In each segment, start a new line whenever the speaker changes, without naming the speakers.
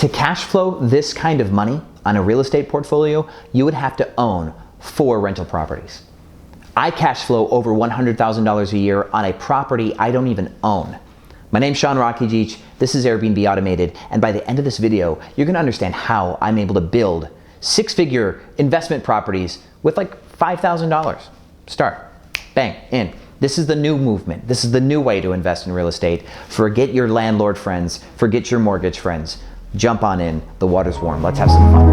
To cash flow this kind of money on a real estate portfolio, you would have to own 4 rental properties. I cash flow over $100,000 a year on a property I don't even own. My name's Sean Rakijich, this is Airbnb Automated, and by the end of this video, you're gonna understand how I'm able to build 6-figure investment properties with like $5,000. Start, bang, in. This is the new movement. This is the new way to invest in real estate. Forget your landlord friends, forget your mortgage friends. Jump on in, the water's warm, let's have some fun.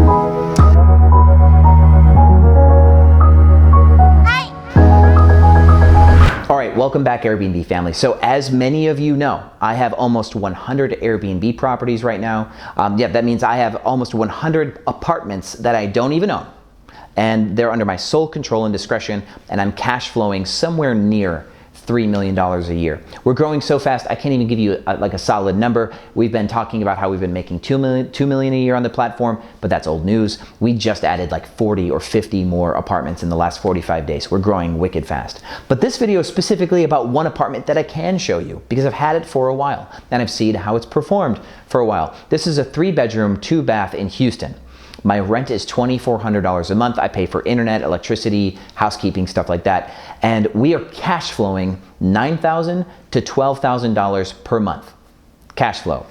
All right, welcome back Airbnb family. So as many of you know, I have almost 100 Airbnb properties right now. That means I have almost 100 apartments that I don't even own. And they're under my sole control and discretion, and I'm cash flowing somewhere near $3 million a year. We're growing so fast, I can't even give you like a solid number. We've been talking about how we've been making $2 million a year on the platform, but that's old news. We just added like 40 or 50 more apartments in the last 45 days. We're growing wicked fast. But this video is specifically about one apartment that I can show you because I've had it for a while and I've seen how it's performed for a while. This is a 3-bedroom, 2-bath in Houston. My rent is $2,400 a month. I pay for internet, electricity, housekeeping, stuff like that. And we are cash flowing $9,000 to $12,000 per month. Cash flow.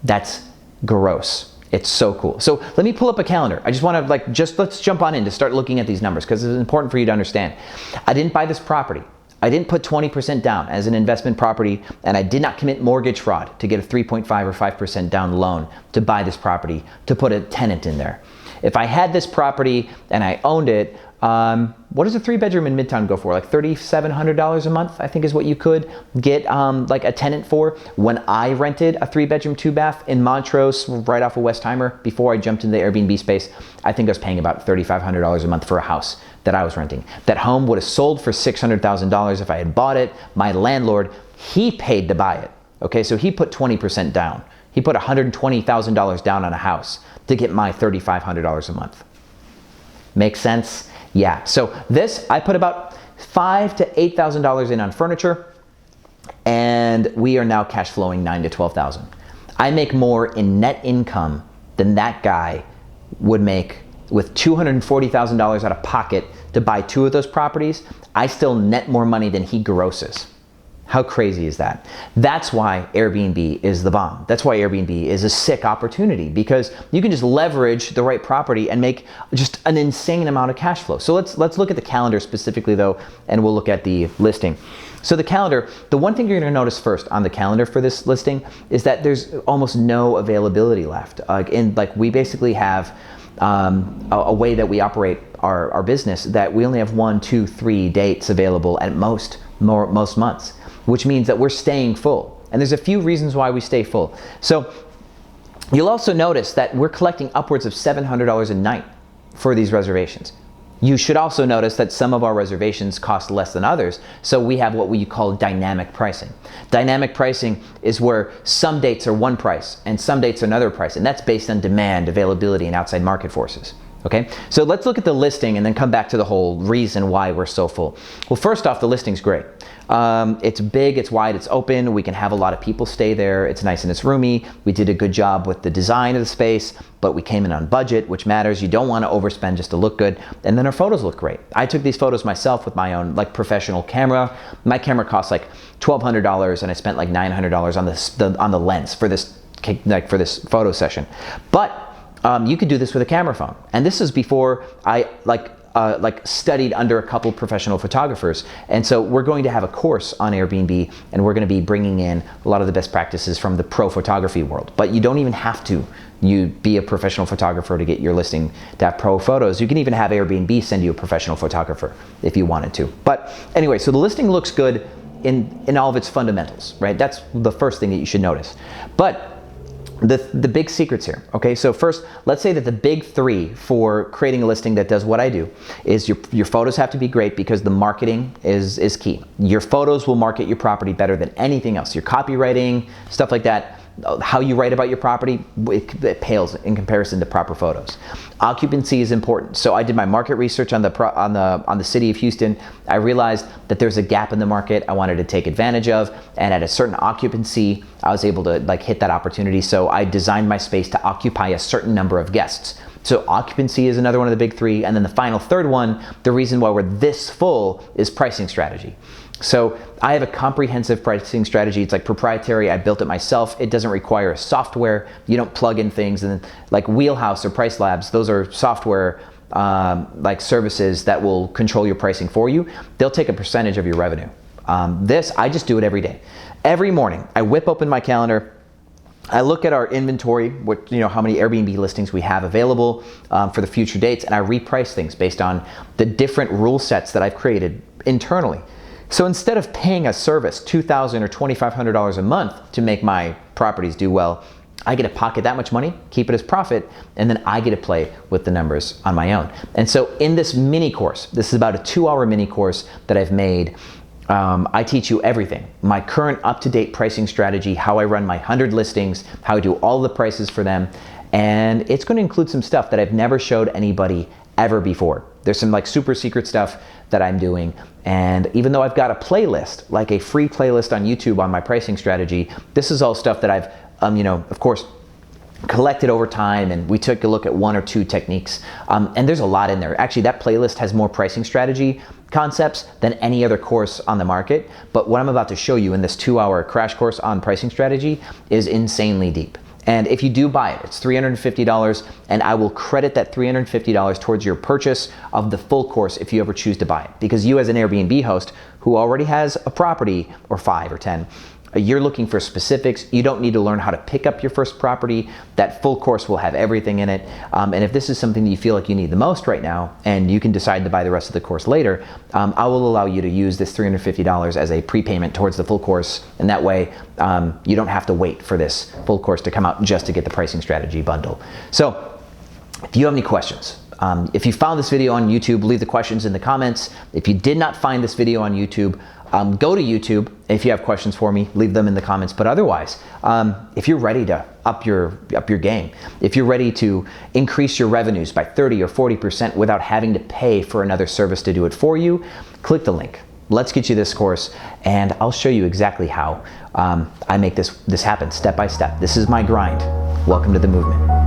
That's gross. It's so cool. So let me pull up a calendar. I just want to let's jump on in to start looking at these numbers because it's important for you to understand. I didn't buy this property. I didn't put 20% down as an investment property, and I did not commit mortgage fraud to get a 3.5 or 5% down loan to buy this property, to put a tenant in there. If I had this property and I owned it, what does a 3-bedroom in Midtown go for? Like $3,700 a month, I think is what you could get like a tenant for. When I rented a 3-bedroom, 2-bath in Montrose, right off of Westheimer, before I jumped into the Airbnb space, I think I was paying about $3,500 a month for a house that I was renting. That home would have sold for $600,000 if I had bought it. My landlord, he paid to buy it. Okay, so he put 20% down. He put $120,000 down on a house to get my $3,500 a month. Make sense? Yeah, so this, I put about $5,000 to $8,000 in on furniture, and we are now cash flowing $9,000 to $12,000. I make more in net income than that guy would make with $240,000 out of pocket to buy 2 of those properties. I still net more money than he grosses. How crazy is that? That's why Airbnb is the bomb. That's why Airbnb is a sick opportunity, because you can just leverage the right property and make just an insane amount of cash flow. So let's look at the calendar specifically though, and we'll look at the listing. So the calendar, the one thing you're gonna notice first on the calendar for this listing is that there's almost no availability left. We basically have a way that we operate our business that we only have 1, 2, 3 dates available at most months, which means that we're staying full. And there's a few reasons why we stay full. So you'll also notice that we're collecting upwards of $700 a night for these reservations. You should also notice that some of our reservations cost less than others, so we have what we call dynamic pricing. Dynamic pricing is where some dates are one price and some dates are another price, and that's based on demand, availability, and outside market forces. Okay, so let's look at the listing and then come back to the whole reason why we're so full. Well, first off, the listing's great. It's big, it's wide, it's open. We can have a lot of people stay there. It's nice and it's roomy. We did a good job with the design of the space, but we came in on budget, which matters. You don't want to overspend just to look good. And then our photos look great. I took these photos myself with my own professional camera. My camera costs like $1,200, and I spent like $900 on the lens for this photo session. But you could do this with a camera phone. And this is before I studied under a couple professional photographers. And so we're going to have a course on Airbnb, and we're going to be bringing in a lot of the best practices from the pro photography world. But you don't even have to be a professional photographer to get your listing to have pro photos. You can even have Airbnb send you a professional photographer if you wanted to. But anyway, so the listing looks good in all of its fundamentals, right? That's the first thing that you should notice. But the big secrets here, okay? So first, let's say that the big 3 for creating a listing that does what I do is your photos have to be great, because the marketing is key. Your photos will market your property better than anything else. Your copywriting, stuff like that, how you write about your property, it pales in comparison to proper photos. Occupancy is important. So I did my market research on the city of Houston. I realized that there's a gap in the market I wanted to take advantage of, and at a certain occupancy, I was able to like hit that opportunity. So I designed my space to occupy a certain number of guests. So occupancy is another one of the big three. And then the final third one, the reason why we're this full, is pricing strategy. So I have a comprehensive pricing strategy. It's like proprietary. I built it myself. It doesn't require software. You don't plug in things. And like Wheelhouse or Price Labs, those are software like services that will control your pricing for you. They'll take a percentage of your revenue. I just do it every day. Every morning, I whip open my calendar. I look at our inventory, how many Airbnb listings we have available for the future dates, and I reprice things based on the different rule sets that I've created internally. So instead of paying a service $2,000 or $2,500 a month to make my properties do well, I get to pocket that much money, keep it as profit, and then I get to play with the numbers on my own. And so in this mini course, this is about a 2-hour mini course that I've made. I teach you everything. My current up-to-date pricing strategy, how I run my 100 listings, how I do all the prices for them. And it's going to include some stuff that I've never showed anybody ever before. There's some like super secret stuff that I'm doing. And even though I've got a playlist, like a free playlist on YouTube on my pricing strategy, this is all stuff that I've, of course, collected over time, and we took a look at 1 or 2 techniques. And there's a lot in there. Actually, that playlist has more pricing strategy concepts than any other course on the market. But what I'm about to show you in this 2-hour crash course on pricing strategy is insanely deep. And if you do buy it, it's $350, and I will credit that $350 towards your purchase of the full course if you ever choose to buy it. Because you as an Airbnb host who already has a property, or 5 or 10, you're looking for specifics. You don't need to learn how to pick up your first property. That full course will have everything in it. And if this is something that you feel like you need the most right now, and you can decide to buy the rest of the course later, I will allow you to use this $350 as a prepayment towards the full course. And that way, you don't have to wait for this full course to come out just to get the pricing strategy bundle. So if you have any questions, if you found this video on YouTube, leave the questions in the comments. If you did not find this video on YouTube, go to YouTube. If you have questions for me, leave them in the comments. But otherwise, if you're ready to up your game, if you're ready to increase your revenues by 30 or 40% without having to pay for another service to do it for you, click the link. Let's get you this course, and I'll show you exactly how I make this happen step by step. This is my grind. Welcome to the movement.